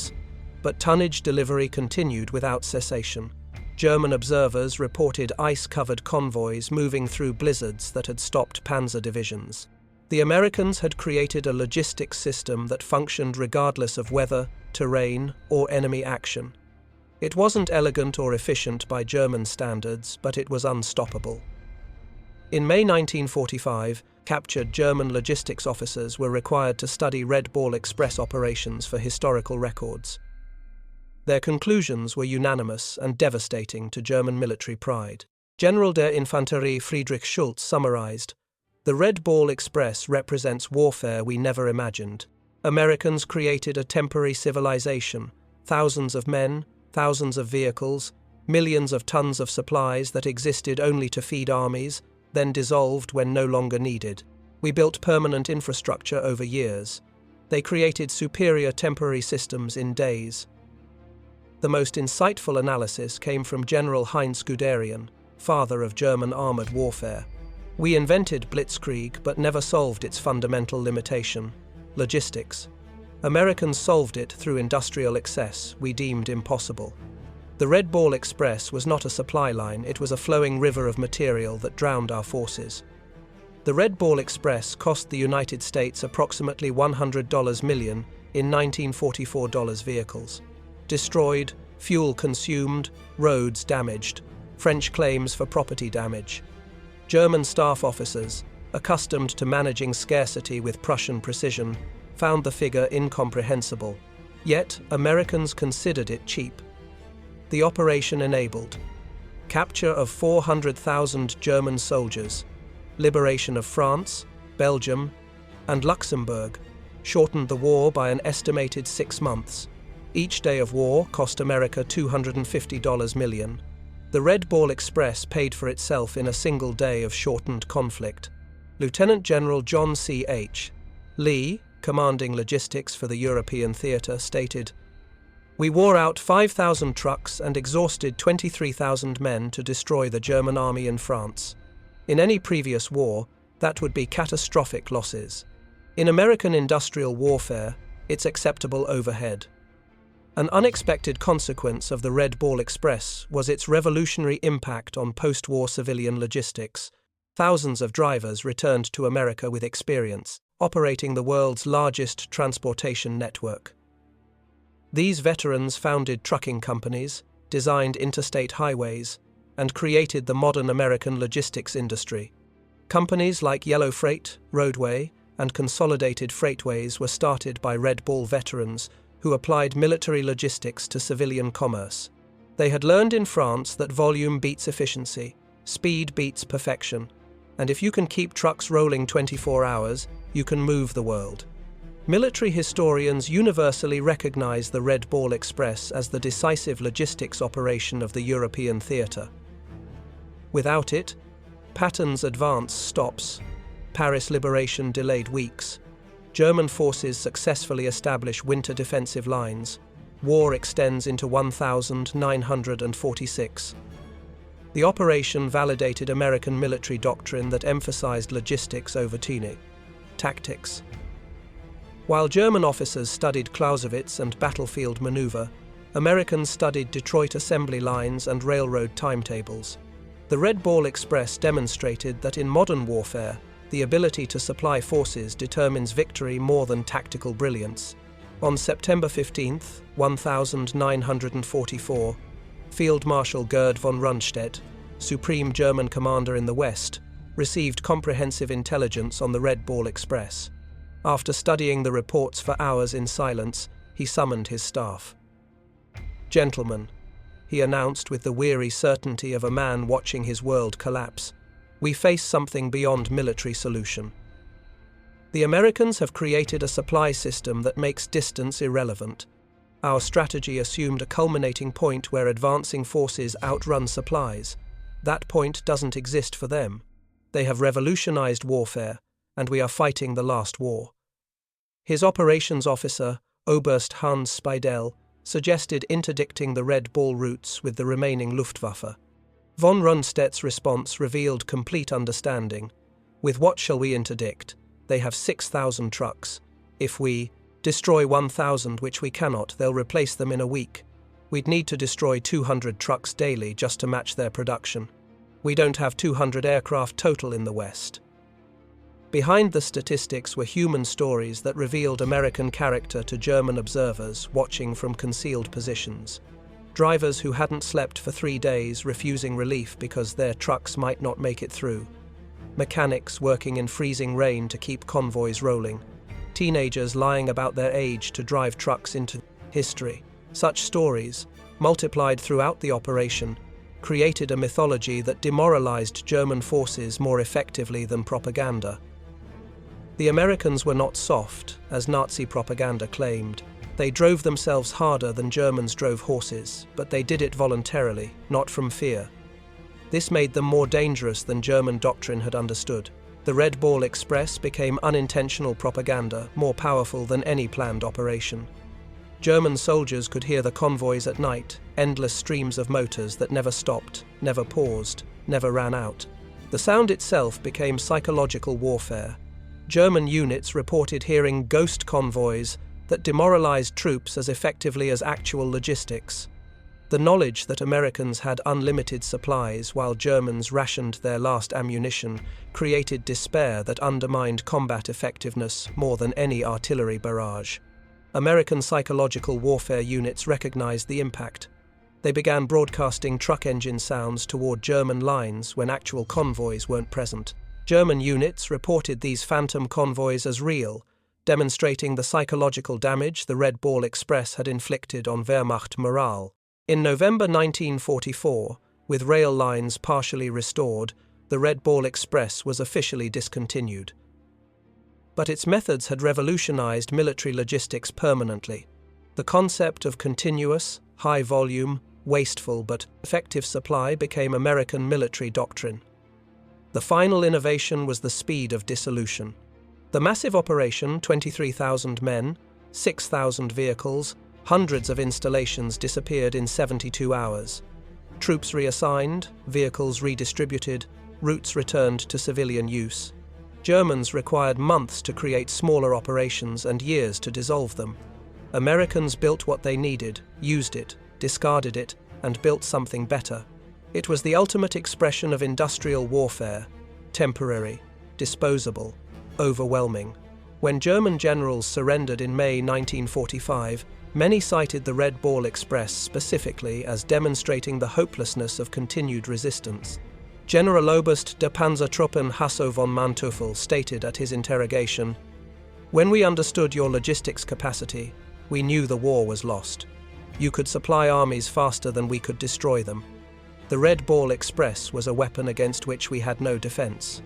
but tonnage delivery continued without cessation. German observers reported ice-covered convoys moving through blizzards that had stopped panzer divisions. The Americans had created a logistics system that functioned regardless of weather, terrain, or enemy action. It wasn't elegant or efficient by German standards, but it was unstoppable. In May 1945, captured German logistics officers were required to study Red Ball Express operations for historical records. Their conclusions were unanimous and devastating to German military pride. General der Infanterie Friedrich Schulz summarized, "The Red Ball Express represents warfare we never imagined. Americans created a temporary civilization, thousands of men, thousands of vehicles, millions of tons of supplies that existed only to feed armies, then dissolved when no longer needed. We built permanent infrastructure over years. They created superior temporary systems in days." The most insightful analysis came from General Heinz Guderian, father of German armored warfare. "We invented blitzkrieg but never solved its fundamental limitation, logistics. Americans solved it through industrial excess we deemed impossible. The Red Ball Express was not a supply line, it was a flowing river of material that drowned our forces. The Red Ball Express cost the United States approximately $100 million in 1944 vehicles. Destroyed, fuel consumed, roads damaged, French claims for property damage. German staff officers, accustomed to managing scarcity with Prussian precision, found the figure incomprehensible. Yet, Americans considered it cheap. The operation enabled capture of 400,000 German soldiers, liberation of France, Belgium, and Luxembourg, shortened the war by an estimated 6 months. Each day of war cost America $250 million. The Red Ball Express paid for itself in a single day of shortened conflict. Lieutenant General John C. H. Lee, commanding logistics for the European theater, stated, We wore out 5,000 trucks and exhausted 23,000 men to destroy the German army in France. In any previous war, that would be catastrophic losses. In American industrial warfare, it's acceptable overhead. An unexpected consequence of the Red Ball Express was its revolutionary impact on post-war civilian logistics. Thousands of drivers returned to America with experience, operating the world's largest transportation network. These veterans founded trucking companies, designed interstate highways, and created the modern American logistics industry. Companies like Yellow Freight, Roadway, and Consolidated Freightways were started by Red Ball veterans who applied military logistics to civilian commerce. They had learned in France that volume beats efficiency, speed beats perfection, and if you can keep trucks rolling 24 hours, you can move the world. Military historians universally recognize the Red Ball Express as the decisive logistics operation of the European theatre. Without it, Patton's advance stops, Paris liberation delayed weeks, German forces successfully establish winter defensive lines, war extends into 1946. The operation validated American military doctrine that emphasized logistics over tactics. While German officers studied Clausewitz and battlefield maneuver, Americans studied Detroit assembly lines and railroad timetables. The Red Ball Express demonstrated that in modern warfare, the ability to supply forces determines victory more than tactical brilliance. On September 15, 1944, Field Marshal Gerd von Rundstedt, supreme German commander in the West, received comprehensive intelligence on the Red Ball Express. After studying the reports for hours in silence, he summoned his staff. "Gentlemen," he announced with the weary certainty of a man watching his world collapse, "we face something beyond military solution. The Americans have created a supply system that makes distance irrelevant. Our strategy assumed a culminating point where advancing forces outrun supplies. That point doesn't exist for them. They have revolutionized warfare, and we are fighting the last war." His operations officer, Oberst Hans Speidel, suggested interdicting the Red Ball routes with the remaining Luftwaffe. Von Rundstedt's response revealed complete understanding. "With what shall we interdict? They have 6,000 trucks. If we destroy 1,000, which we cannot, they'll replace them in a week. We'd need to destroy 200 trucks daily just to match their production. We don't have 200 aircraft total in the West." Behind the statistics were human stories that revealed American character to German observers watching from concealed positions. Drivers who hadn't slept for 3 days refusing relief because their trucks might not make it through. Mechanics working in freezing rain to keep convoys rolling. Teenagers lying about their age to drive trucks into history. Such stories, multiplied throughout the operation, created a mythology that demoralized German forces more effectively than propaganda. The Americans were not soft, as Nazi propaganda claimed. They drove themselves harder than Germans drove horses, but they did it voluntarily, not from fear. This made them more dangerous than German doctrine had understood. The Red Ball Express became unintentional propaganda, more powerful than any planned operation. German soldiers could hear the convoys at night, endless streams of motors that never stopped, never paused, never ran out. The sound itself became psychological warfare. German units reported hearing ghost convoys that demoralized troops as effectively as actual logistics. The knowledge that Americans had unlimited supplies while Germans rationed their last ammunition created despair that undermined combat effectiveness more than any artillery barrage. American psychological warfare units recognized the impact. They began broadcasting truck engine sounds toward German lines when actual convoys weren't present. German units reported these phantom convoys as real, demonstrating the psychological damage the Red Ball Express had inflicted on Wehrmacht morale. In November 1944, with rail lines partially restored, the Red Ball Express was officially discontinued. But its methods had revolutionized military logistics permanently. The concept of continuous, high-volume, wasteful but effective supply became American military doctrine. The final innovation was the speed of dissolution. The massive operation, 23,000 men, 6,000 vehicles, Hundreds of installations disappeared in 72 hours. Troops reassigned, vehicles redistributed, routes returned to civilian use. Germans required months to create smaller operations and years to dissolve them. Americans built what they needed, used it, discarded it, and built something better. It was the ultimate expression of industrial warfare: temporary, disposable, overwhelming. When German generals surrendered in May 1945, many cited the Red Ball Express specifically as demonstrating the hopelessness of continued resistance. Generaloberst der Panzertruppen Hasso von Manteuffel stated at his interrogation, "When we understood your logistics capacity, we knew the war was lost. You could supply armies faster than we could destroy them. The Red Ball Express was a weapon against which we had no defense."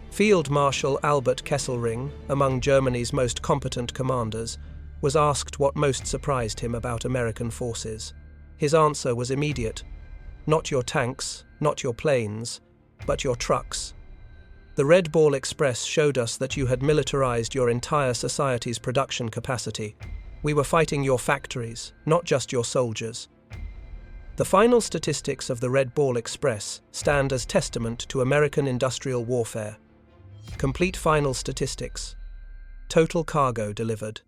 Field Marshal Albert Kesselring, among Germany's most competent commanders, was asked what most surprised him about American forces. His answer was immediate: "Not your tanks, not your planes, but your trucks. The Red Ball Express showed us that you had militarized your entire society's production capacity. We were fighting your factories, not just your soldiers." The final statistics of the Red Ball Express stand as testament to American industrial warfare. Complete final statistics. Total cargo delivered: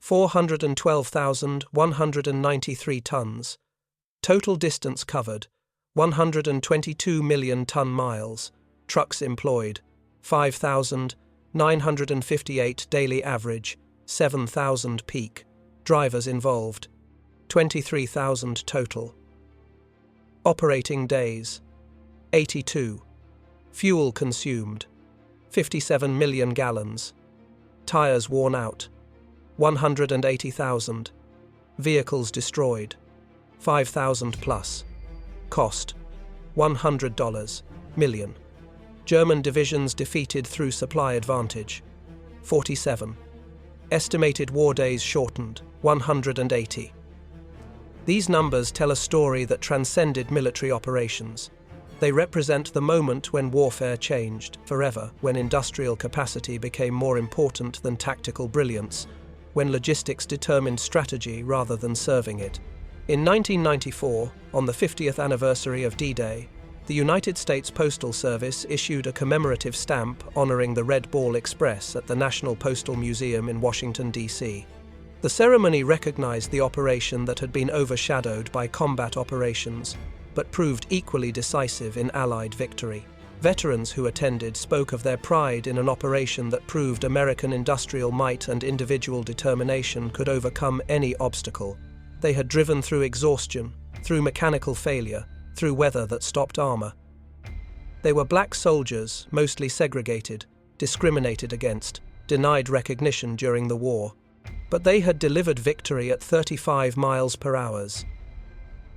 412,193 tons. Total distance covered: 122 million ton-miles. Trucks employed: 5,958 daily average, 7,000 peak. Drivers involved: 23,000 total. Operating days: 82. Fuel consumed: 57 million gallons. Tires worn out: 180,000. Vehicles destroyed: 5,000 plus. Cost: $100 million. German divisions defeated through supply advantage: 47. Estimated war days shortened: 180. These numbers tell a story that transcended military operations. They represent the moment when warfare changed forever, when industrial capacity became more important than tactical brilliance, when logistics determined strategy rather than serving it. In 1994, on the 50th anniversary of D-Day, the United States Postal Service issued a commemorative stamp honoring the Red Ball Express at the National Postal Museum in Washington, D.C. The ceremony recognized the operation that had been overshadowed by combat operations, but proved equally decisive in Allied victory. Veterans who attended spoke of their pride in an operation that proved American industrial might and individual determination could overcome any obstacle. They had driven through exhaustion, through mechanical failure, through weather that stopped armor. They were black soldiers, mostly segregated, discriminated against, denied recognition during the war. But they had delivered victory at 35 miles per hour.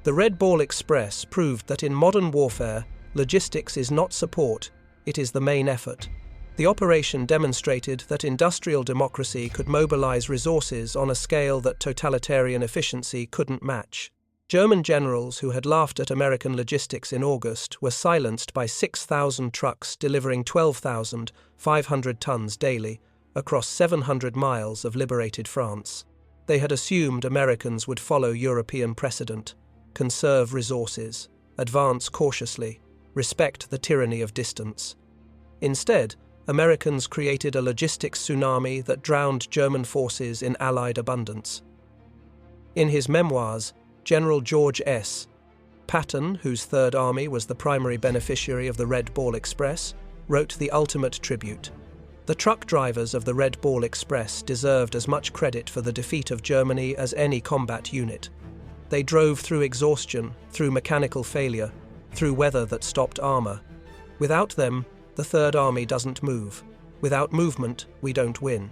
The Red Ball Express proved that in modern warfare, logistics is not support, it is the main effort. The operation demonstrated that industrial democracy could mobilize resources on a scale that totalitarian efficiency couldn't match. German generals who had laughed at American logistics in August were silenced by 6,000 trucks delivering 12,500 tons daily across 700 miles of liberated France. They had assumed Americans would follow European precedent, conserve resources, advance cautiously, respect the tyranny of distance. Instead, Americans created a logistics tsunami that drowned German forces in Allied abundance. In his memoirs, General George S. Patton, whose Third Army was the primary beneficiary of the Red Ball Express, wrote the ultimate tribute. The truck drivers of the Red Ball Express deserved as much credit for the defeat of Germany as any combat unit. They drove through exhaustion, through mechanical failure, through weather that stopped armor. Without them, the Third Army doesn't move. Without movement, we don't win.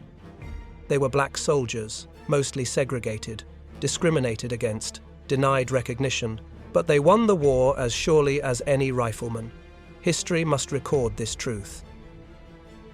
They were black soldiers, mostly segregated, discriminated against, denied recognition, but they won the war as surely as any rifleman. History must record this truth.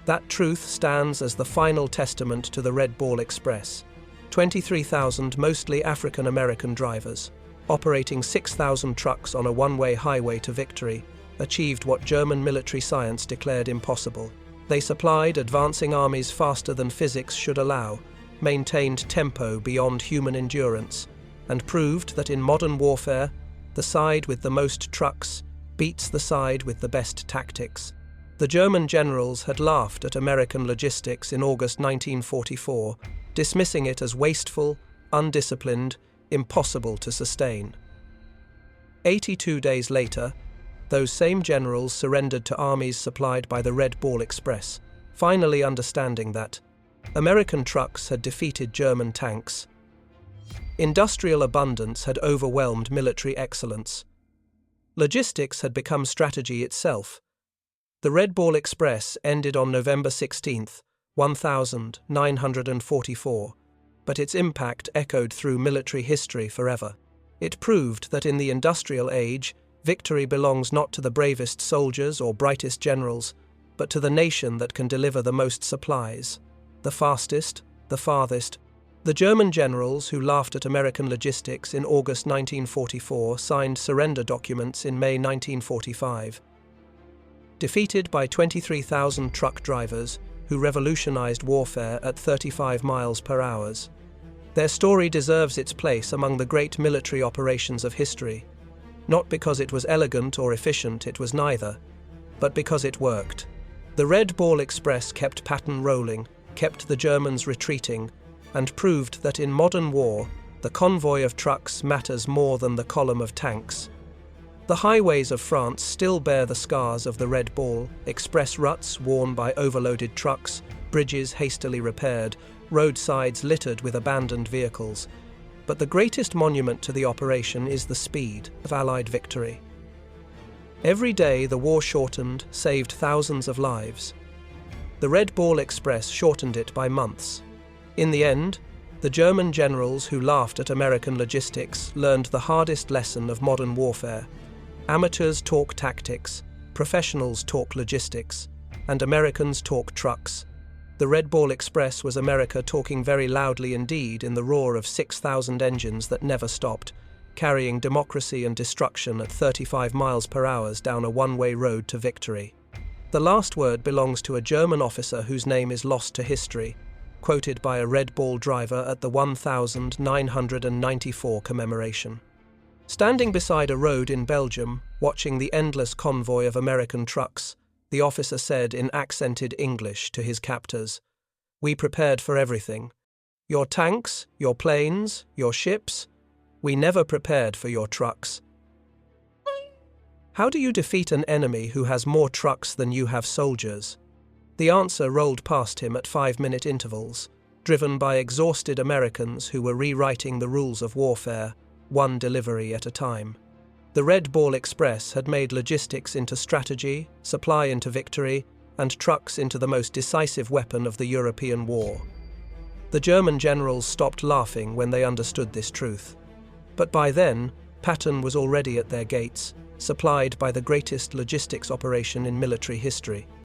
That truth stands as the final testament to the Red Ball Express. 23,000 mostly African-American drivers, operating 6,000 trucks on a one-way highway to victory, achieved what German military science declared impossible. They supplied advancing armies faster than physics should allow, maintained tempo beyond human endurance and proved that in modern warfare, the side with the most trucks beats the side with the best tactics. The German generals had laughed at American logistics in August 1944, dismissing it as wasteful, undisciplined, impossible to sustain. 82 days later, those same generals surrendered to armies supplied by the Red Ball Express, finally understanding that American trucks had defeated German tanks. Industrial abundance had overwhelmed military excellence. Logistics had become strategy itself. The Red Ball Express ended on November 16, 1944, but its impact echoed through military history forever. It proved that in the industrial age, victory belongs not to the bravest soldiers or brightest generals, but to the nation that can deliver the most supplies, the fastest, the farthest. The German generals who laughed at American logistics in August 1944 signed surrender documents in May 1945. Defeated by 23,000 truck drivers who revolutionized warfare at 35 miles per hour. Their story deserves its place among the great military operations of history, not because it was elegant or efficient, it was neither, but because it worked. The Red Ball Express kept Patton rolling, kept the Germans retreating, and proved that in modern war, the convoy of trucks matters more than the column of tanks. The highways of France still bear the scars of the Red Ball, express ruts worn by overloaded trucks, bridges hastily repaired, roadsides littered with abandoned vehicles. But the greatest monument to the operation is the speed of Allied victory. Every day the war shortened, saved thousands of lives. The Red Ball Express shortened it by months. In the end, the German generals who laughed at American logistics learned the hardest lesson of modern warfare. Amateurs talk tactics, professionals talk logistics, and Americans talk trucks. The Red Ball Express was America talking very loudly indeed in the roar of 6,000 engines that never stopped, carrying democracy and destruction at 35 miles per hour down a one-way road to victory. The last word belongs to a German officer whose name is lost to history, quoted by a Red Ball driver at the 1994 commemoration. Standing beside a road in Belgium, watching the endless convoy of American trucks, the officer said in accented English to his captors, "We prepared for everything. Your tanks, your planes, your ships. We never prepared for your trucks." How do you defeat an enemy who has more trucks than you have soldiers? The answer rolled past him at 5-minute intervals, driven by exhausted Americans who were rewriting the rules of warfare, one delivery at a time. The Red Ball Express had made logistics into strategy, supply into victory, and trucks into the most decisive weapon of the European war. The German generals stopped laughing when they understood this truth. But by then, Patton was already at their gates, supplied by the greatest logistics operation in military history.